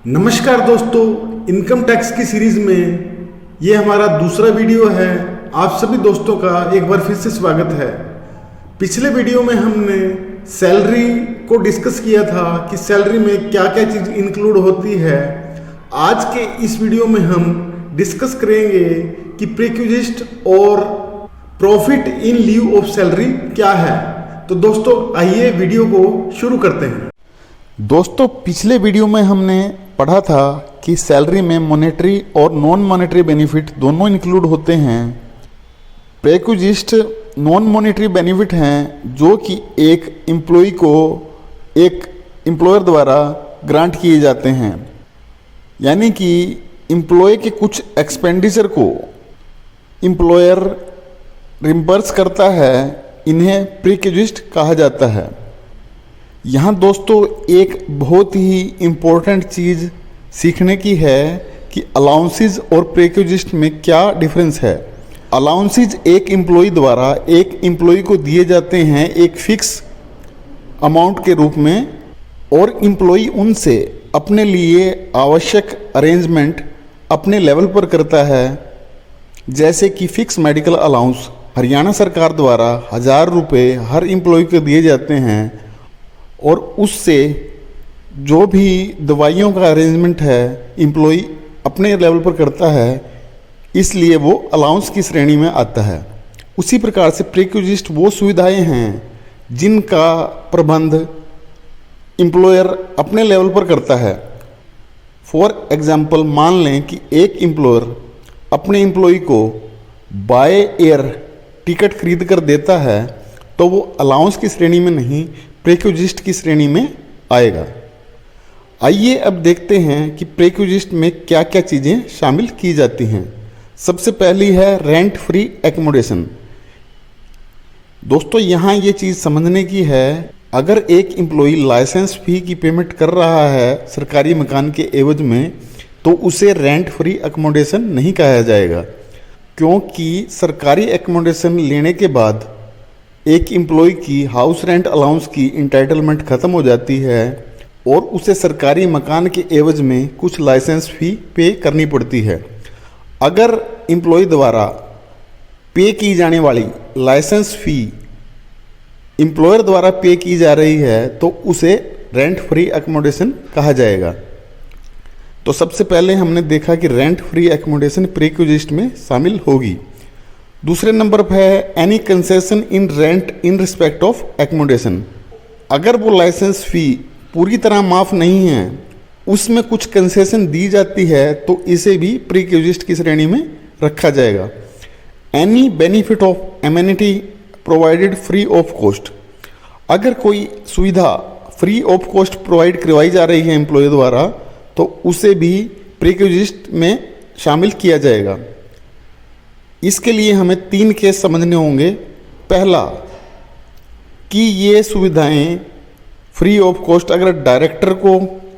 नमस्कार दोस्तों, income tax की सीरीज में ये हमारा दूसरा वीडियो है। आप सभी दोस्तों का एक बार फिर से स्वागत है। पिछले वीडियो में हमने सैलरी को डिस्कस किया था कि सैलरी में क्या क्या चीज़ इंक्लूड होती है। आज के इस वीडियो में हम डिस्कस करेंगे कि प्रीक्विजिट और profit in lieu of salary क्या है। तो दोस्तों आइए वीडियो को शुरू करते हैं। दोस्तों पिछले वीडियो में हमने पढ़ा था कि सैलरी में मॉनेटरी और नॉन मॉनेटरी बेनिफिट दोनों इंक्लूड होते हैं। प्रीक्विजिट नॉन मॉनेटरी बेनिफिट हैं जो कि एक एम्प्लॉय को एक एम्प्लॉयर द्वारा ग्रांट किए जाते हैं, यानी कि एम्प्लॉय के कुछ एक्सपेंडिचर को एम्प्लॉयर रिम्बर्स करता है। इन्हें प्रीक्विजिट कहा जाता है। यहाँ दोस्तों एक बहुत ही इम्पोर्टेंट चीज़ सीखने की है कि अलाउंसेज और प्रीक्विजिट में क्या डिफरेंस है। अलाउंसेज एक एम्प्लॉय द्वारा एक एम्प्लॉय को दिए जाते हैं एक फिक्स अमाउंट के रूप में, और एम्प्लॉय उनसे अपने लिए आवश्यक अरेंजमेंट अपने लेवल पर करता है। जैसे कि फिक्स मेडिकल अलाउंस हरियाणा सरकार द्वारा 1000 रुपये हर एम्प्लॉय को दिए जाते हैं, और उससे जो भी दवाइयों का अरेंजमेंट है एम्प्लॉय अपने लेवल पर करता है, इसलिए वो अलाउंस की श्रेणी में आता है। उसी प्रकार से प्रीक्विजिट वो सुविधाएं हैं जिनका प्रबंध एम्प्लॉयर अपने लेवल पर करता है। फॉर एग्जांपल मान लें कि एक एम्प्लॉयर अपने एम्प्लॉय को बाय एयर टिकट खरीद कर देता है, तो वो अलाउंस की श्रेणी में नहीं प्रीक्विजिट की श्रेणी में आएगा। आइए अब देखते हैं कि प्रीक्विजिट में क्या क्या चीज़ें शामिल की जाती हैं। सबसे पहली है रेंट फ्री एकोमोडेशन। दोस्तों यहाँ ये चीज़ समझने की है, अगर एक एम्प्लॉय लाइसेंस फी की पेमेंट कर रहा है सरकारी मकान के एवज में, तो उसे रेंट फ्री एकोमोडेशन नहीं कहा जाएगा, क्योंकि सरकारी एकोमोडेशन लेने के बाद एक एम्प्लॉय की हाउस रेंट अलाउंस की इंटाइटलमेंट ख़त्म हो जाती है और उसे सरकारी मकान के एवज में कुछ लाइसेंस फ़ी पे करनी पड़ती है। अगर एम्प्लॉय द्वारा पे की जाने वाली लाइसेंस फ़ी एम्प्लॉयर द्वारा पे की जा रही है, तो उसे रेंट फ्री एकोमोडेशन कहा जाएगा। तो सबसे पहले हमने देखा कि रेंट फ्री एकोमोडेशन प्रीक्विजिट में शामिल होगी। दूसरे नंबर पर है any concession in rent in respect of accommodation. अगर वो लाइसेंस फ़ी पूरी तरह माफ़ नहीं है, उसमें कुछ कंसेशन दी जाती है, तो इसे भी प्रीक्विजिट की श्रेणी में रखा जाएगा। Any benefit of amenity provided free of cost. अगर कोई सुविधा फ्री ऑफ कॉस्ट प्रोवाइड करवाई जा रही है एम्प्लॉय द्वारा, तो उसे भी प्रीक्विजिट में शामिल किया जाएगा। इसके लिए हमें 3 केस समझने होंगे। पहला कि ये सुविधाएं फ्री ऑफ कॉस्ट अगर डायरेक्टर को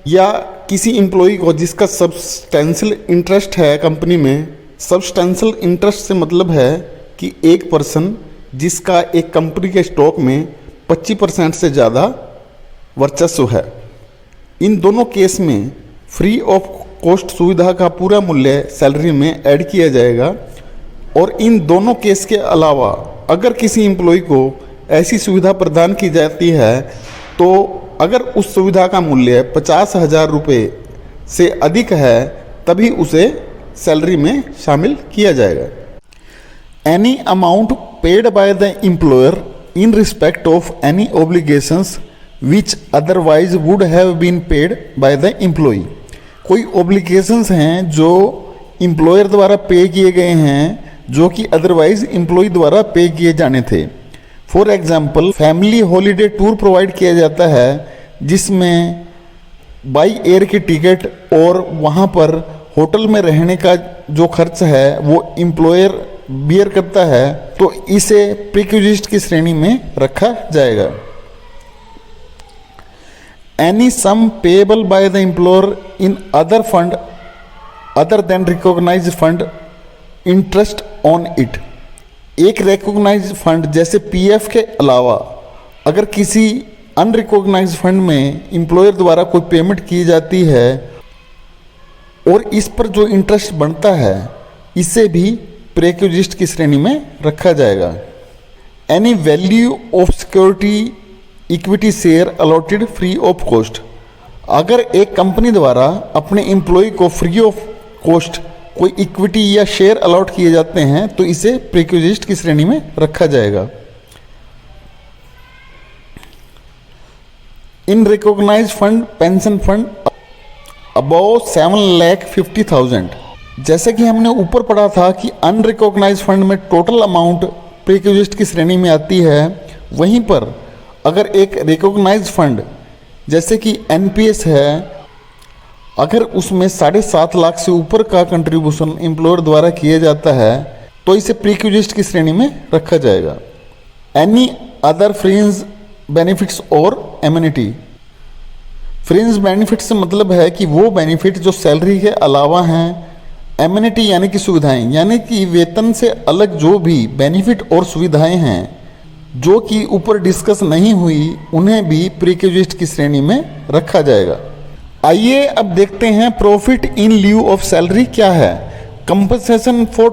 या किसी एम्प्लॉय को जिसका सब्सटेंशियल इंटरेस्ट है कंपनी में, सब्सटेंशियल इंटरेस्ट से मतलब है कि एक पर्सन जिसका एक कंपनी के स्टॉक में 25% से ज़्यादा वर्चस्व है, इन दोनों केस में फ्री ऑफ कॉस्ट सुविधा का पूरा मूल्य सैलरी में ऐड किया जाएगा। और इन दोनों केस के अलावा अगर किसी एम्प्लॉय को ऐसी सुविधा प्रदान की जाती है, तो अगर उस सुविधा का मूल्य 50,000 रुपये से अधिक है, तभी उसे सैलरी में शामिल किया जाएगा। Any amount paid by the employer in respect of any obligations which otherwise would have been paid by the employee. कोई ओब्लिगेशंस हैं जो एम्प्लॉयर द्वारा पे किए गए हैं, जो कि अदरवाइज एम्प्लॉय द्वारा पे किए जाने थे। For example family holiday tour provide किया जाता है, जिसमें बाई एयर की टिकट और वहाँ पर होटल में रहने का जो खर्च है वो एम्प्लॉयर बियर करता है, तो इसे प्रीक्विजिट की श्रेणी में रखा जाएगा। Any sum payable by the employer in other fund other than recognised fund interest on it. एक रिकॉग्नाइज्ड फंड जैसे पीएफ के अलावा अगर किसी अनरिकॉग्नाइज्ड फंड में एम्प्लॉयर द्वारा कोई पेमेंट की जाती है, और इस पर जो इंटरेस्ट बनता है इसे भी प्रिक्विजिट की श्रेणी में रखा जाएगा। Any value of security equity share allotted free of cost, अगर एक कंपनी द्वारा अपने एम्प्लॉय को फ्री ऑफ कॉस्ट कोई इक्विटी या शेयर अलॉट किए जाते हैं तो इसे प्रिक्विजिट की श्रेणी में रखा जाएगा। In recognised fund pension fund above 7,50,000, जैसे कि हमने ऊपर पढ़ा था कि अनरिकॉग्नाइज्ड फंड में टोटल अमाउंट प्रिक्विजिट की श्रेणी में आती है, वहीं पर अगर एक रिकॉग्नाइज्ड फंड जैसे कि एनपीएस है, अगर उसमें 7.5 लाख से ऊपर का कंट्रीब्यूशन एम्प्लॉयर द्वारा किया जाता है तो इसे प्रिक्विजिट की श्रेणी में रखा जाएगा। एनी अदर फ्रिंज बेनिफिट्स और एमिनिटी, फ्रिंज बेनिफिट से मतलब है कि वो बेनिफिट जो सैलरी के अलावा हैं, एमिनिटी यानी कि सुविधाएं, यानी कि वेतन से अलग जो भी बेनिफिट और सुविधाएं हैं जो कि ऊपर डिस्कस नहीं हुई, उन्हें भी प्रिक्विजिट की श्रेणी में रखा जाएगा। आइए अब देखते हैं profit in lieu of salary क्या है। Compensation for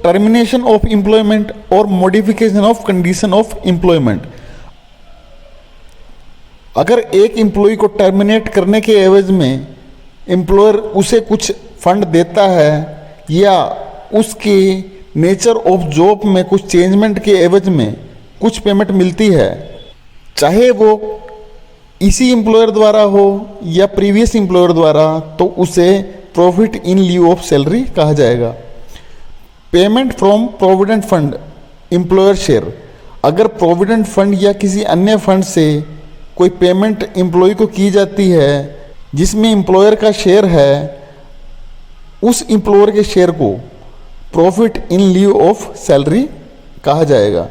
termination of employment और modification of condition of employment, अगर एक एम्प्लॉय को टर्मिनेट करने के एवज में एम्प्लॉयर उसे कुछ फंड देता है या उसके नेचर ऑफ जॉब में कुछ चेंजमेंट के एवज में कुछ पेमेंट मिलती है, चाहे वो इसी एम्प्लॉयर द्वारा हो या प्रीवियस एम्प्लॉयर द्वारा, तो उसे profit in lieu of salary कहा जाएगा। Payment from provident fund employer share, अगर प्रोविडेंट फंड या किसी अन्य फंड से कोई पेमेंट एम्प्लॉय को की जाती है जिसमें एम्प्लॉयर का शेयर है, उस एम्प्लॉयर के शेयर को profit in lieu of salary कहा जाएगा।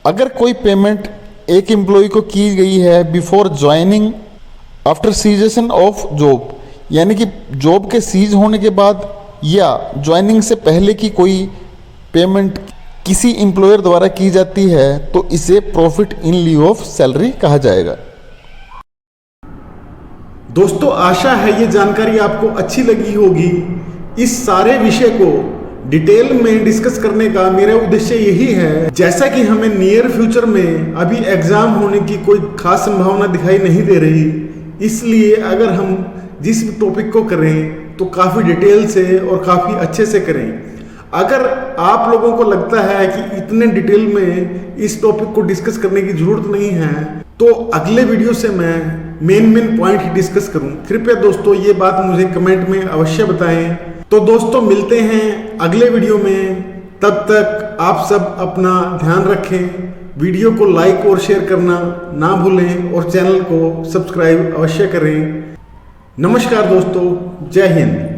अगर कोई पेमेंट एक एम्प्लॉय को की गई है before joining after cessation of job, यानी कि जॉब के सीज होने के बाद या ज्वाइनिंग से पहले की कोई पेमेंट किसी एम्प्लॉयर द्वारा की जाती है तो इसे profit in lieu of salary कहा जाएगा। दोस्तों, आशा है ये जानकारी आपको अच्छी लगी होगी। इस सारे विषय को डिटेल में डिस्कस करने का मेरा उद्देश्य यही है, जैसा कि हमें नियर फ्यूचर में अभी एग्जाम होने की कोई खास संभावना दिखाई नहीं दे रही, इसलिए अगर हम जिस भी टॉपिक को करें तो काफ़ी डिटेल से और काफ़ी अच्छे से करें। अगर आप लोगों को लगता है कि इतने डिटेल में इस टॉपिक को डिस्कस करने की जरूरत नहीं है तो अगले वीडियो से मैं मेन पॉइंट ही डिस्कस करूं, कृपया दोस्तों ये बात मुझे कमेंट में अवश्य बताएं। तो दोस्तों, मिलते हैं अगले वीडियो में, तब तक आप सब अपना ध्यान रखें। वीडियो को लाइक और शेयर करना ना भूलें और चैनल को सब्सक्राइब अवश्य करें। नमस्कार दोस्तों, जय हिंद।